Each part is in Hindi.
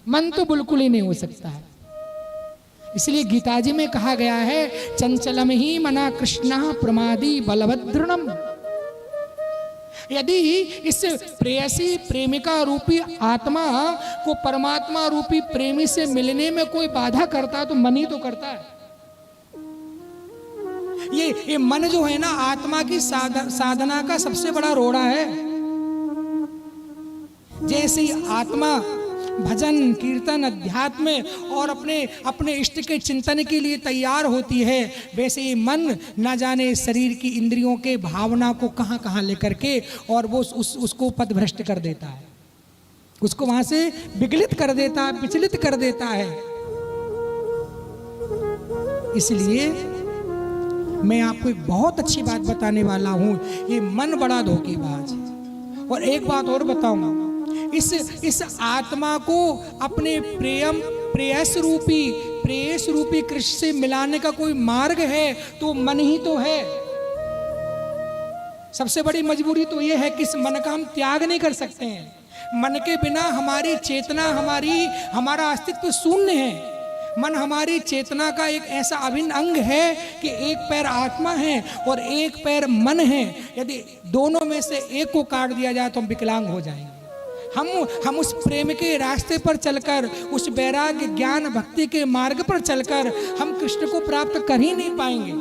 मन तो बिल्कुल ही नहीं हो सकता है। इसलिए गीता जी में कहा गया है, चंचलम ही मना कृष्णा प्रमादी बलभद्रणम। यदि इस प्रेयसी प्रेमिका रूपी आत्मा को परमात्मा रूपी प्रेमी से मिलने में कोई बाधा करता है तो मन ही तो करता है। ये मन जो है ना, आत्मा की साधना का सबसे बड़ा रोड़ा है। जैसे आत्मा भजन कीर्तन अध्यात्म और अपने इष्ट के चिंतन के लिए तैयार होती है, वैसे ही मन न जाने शरीर की इंद्रियों के भावना को कहां कहां लेकर के और वो उसको पथभ्रष्ट कर देता है, उसको वहां से विगलित कर देता है, विचलित कर देता है। इसलिए मैं आपको एक बहुत अच्छी बात बताने वाला हूं, ये मन बड़ा धोखेबाज है। और एक बात और बताऊंगा, इस आत्मा को अपने प्रेयस रूपी कृष्ण से मिलाने का कोई मार्ग है तो मन ही तो है। सबसे बड़ी मजबूरी तो यह है कि इस मन का हम त्याग नहीं कर सकते हैं। मन के बिना हमारी चेतना, हमारा अस्तित्व शून्य है। मन हमारी चेतना का एक ऐसा अभिन्न अंग है कि एक पैर आत्मा है और एक पैर मन है। यदि दोनों में से एक को काट दिया जाए तो हम विकलांग हो जाएंगे। हम उस प्रेम के रास्ते पर चलकर, उस वैराग्य ज्ञान भक्ति के मार्ग पर चलकर हम कृष्ण को प्राप्त कर ही नहीं पाएंगे।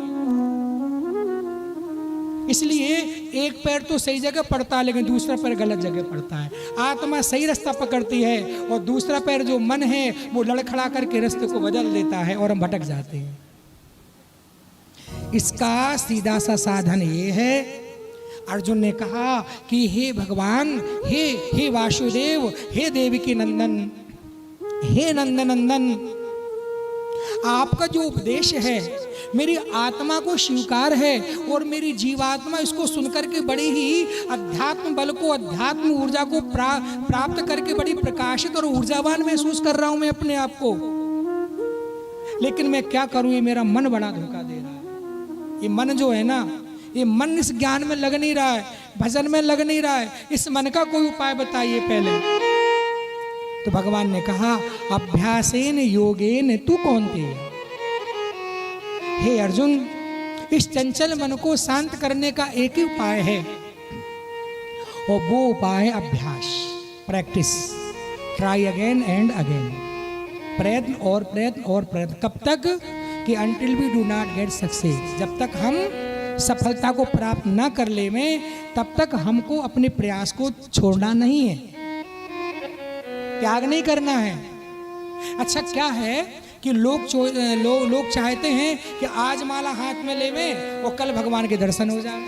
इसलिए एक पैर तो सही जगह पड़ता है लेकिन दूसरा पैर गलत जगह पड़ता है। आत्मा सही रास्ता पकड़ती है और दूसरा पैर जो मन है वो लड़खड़ा करके रास्ते को बदल देता है और हम भटक जाते हैं। इसका सीधा सा साधन ये है, अर्जुन ने कहा कि हे भगवान, हे वासुदेव, हे देवकी नंदन, हे नंदनंदन, आपका जो उपदेश है मेरी आत्मा को स्वीकार है और मेरी जीवात्मा इसको सुनकर के बड़ी ही अध्यात्म बल को, अध्यात्म ऊर्जा को प्राप्त करके बड़ी प्रकाशित और ऊर्जावान महसूस कर रहा हूं मैं अपने आप को। लेकिन मैं क्या करूं, ये मेरा मन बड़ा धोखा दे रहा है। ये मन जो है ना, ये मन इस ज्ञान में लग नहीं रहा है, भजन में लग नहीं रहा है। इस मन का कोई उपाय बताइए पहले। तो भगवान ने कहा, अभ्यासेन योगेन तू कौन थे। हे अर्जुन, इस चंचल मन को शांत करने का एक ही उपाय है और वो उपाय है अभ्यास, practice, try again and again, प्रयत्न और प्रयत्न और प्रयत्न। कब तक कि until we do not get success, जब तक हम सफलता को प्राप्त न कर ले में तब तक हमको अपने प्रयास को छोड़ना नहीं है, त्याग नहीं करना है। अच्छा क्या है कि लोग चाहते हैं कि आज माला हाथ में लेवे और कल भगवान के दर्शन हो जाए,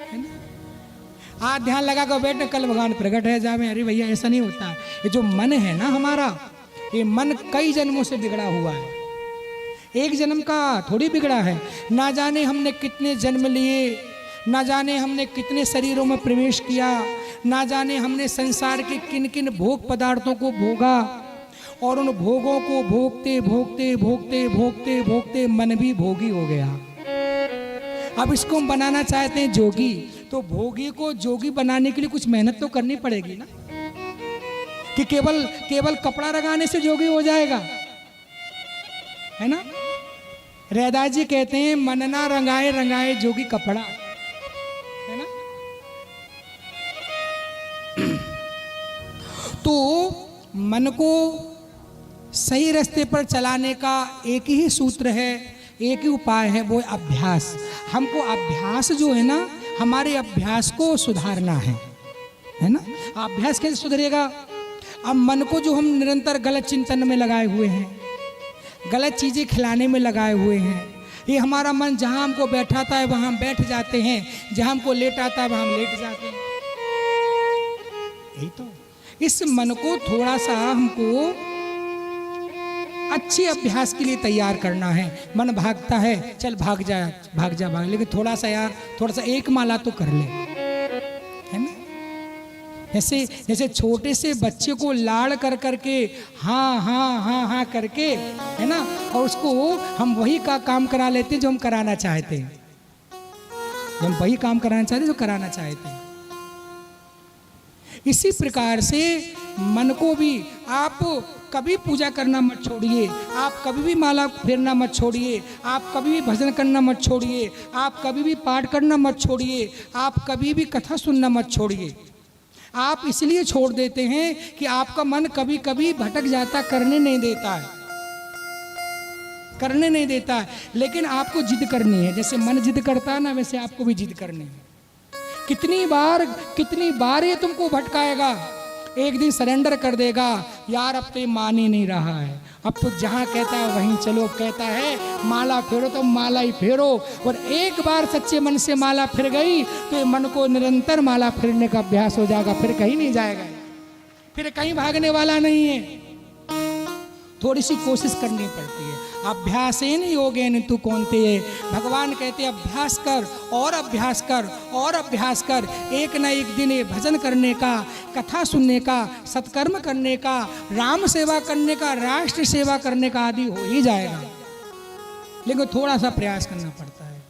है ना। आज ध्यान लगा कर बैठे, कल भगवान प्रकट है जावे। अरे भैया ऐसा नहीं होता। ये जो मन है ना हमारा, ये मन कई जन्मों से बिगड़ा हुआ है, एक जन्म का थोड़ी बिगड़ा है। ना जाने हमने कितने जन्म लिए, ना जाने हमने कितने शरीरों में प्रवेश किया, ना जाने हमने संसार के किन किन भोग पदार्थों को भोगा और उन भोगों को भोगते भोगते भोगते भोगते भोगते मन भी भोगी हो गया। अब इसको हम बनाना चाहते हैं जोगी, तो भोगी को जोगी बनाने के लिए कुछ मेहनत तो करनी पड़ेगी ना, कि केवल कपड़ा रंगाने से जोगी हो जाएगा, है ना। रैदास जी कहते हैं, मन ना रंगाए रंगाए जोगी कपड़ा, है ना। तो मन को सही रास्ते पर चलाने का एक ही सूत्र है, एक ही उपाय है, वो अभ्यास। हमको अभ्यास जो है ना, हमारे अभ्यास को सुधारना है ना। अभ्यास कैसे सुधरेगा? अब मन को जो हम निरंतर गलत चिंतन में लगाए हुए हैं, गलत चीज़ें खिलाने में लगाए हुए हैं, ये हमारा मन जहाँ हमको बैठाता है वहाँ हम बैठ जाते हैं, जहाँ हमको लेटाता है वहाँ हम लेट जाते हैं। यही तो, इस मन को थोड़ा सा हमको अच्छे अभ्यास के लिए तैयार करना है। मन भागता है, चल भाग जा, लेकिन थोड़ा सा यार, थोड़ा सा एक माला तो कर ले, है ना। जैसे छोटे से बच्चे को लाड़ कर करके हाँ हाँ हाँ हाँ करके, है ना, और उसको हम वही का काम करा लेते हैं जो हम कराना चाहते हैं, हम वही काम कराना चाहते हैं जो कराना चाहते हैं। इसी प्रकार से मन को भी आप कभी पूजा करना मत छोड़िए, आप कभी भी माला फेरना मत छोड़िए, आप कभी भी भजन करना मत छोड़िए, आप कभी भी पाठ करना मत छोड़िए, आप कभी भी कथा सुनना मत छोड़िए। आप इसलिए छोड़ देते हैं कि आपका मन कभी कभी भटक जाता, करने नहीं देता है, करने नहीं देता है। लेकिन आपको जिद करनी है, जैसे मन जिद करता है ना, वैसे आपको भी जिद करनी है। कितनी बार ये तुमको भटकाएगा, एक दिन सरेंडर कर देगा, यार अब तो ये मान ही नहीं रहा है, अब तो जहाँ कहता है वहीं चलो, कहता है माला फेरो तो माला ही फेरो। और एक बार सच्चे मन से माला फिर गई तो ये मन को निरंतर माला फिरने का अभ्यास हो जाएगा, फिर कहीं नहीं जाएगा, फिर कहीं भागने वाला नहीं है। थोड़ी सी कोशिश करनी पड़ती है। अभ्यासेन योगेन तु कौन्तेय, भगवान कहते अभ्यास कर और अभ्यास कर और अभ्यास कर, एक न एक दिन ये भजन करने का, कथा सुनने का, सत्कर्म करने का, राम सेवा करने का, राष्ट्र सेवा करने का आदि हो ही जाएगा। लेकिन थोड़ा सा प्रयास करना पड़ता है।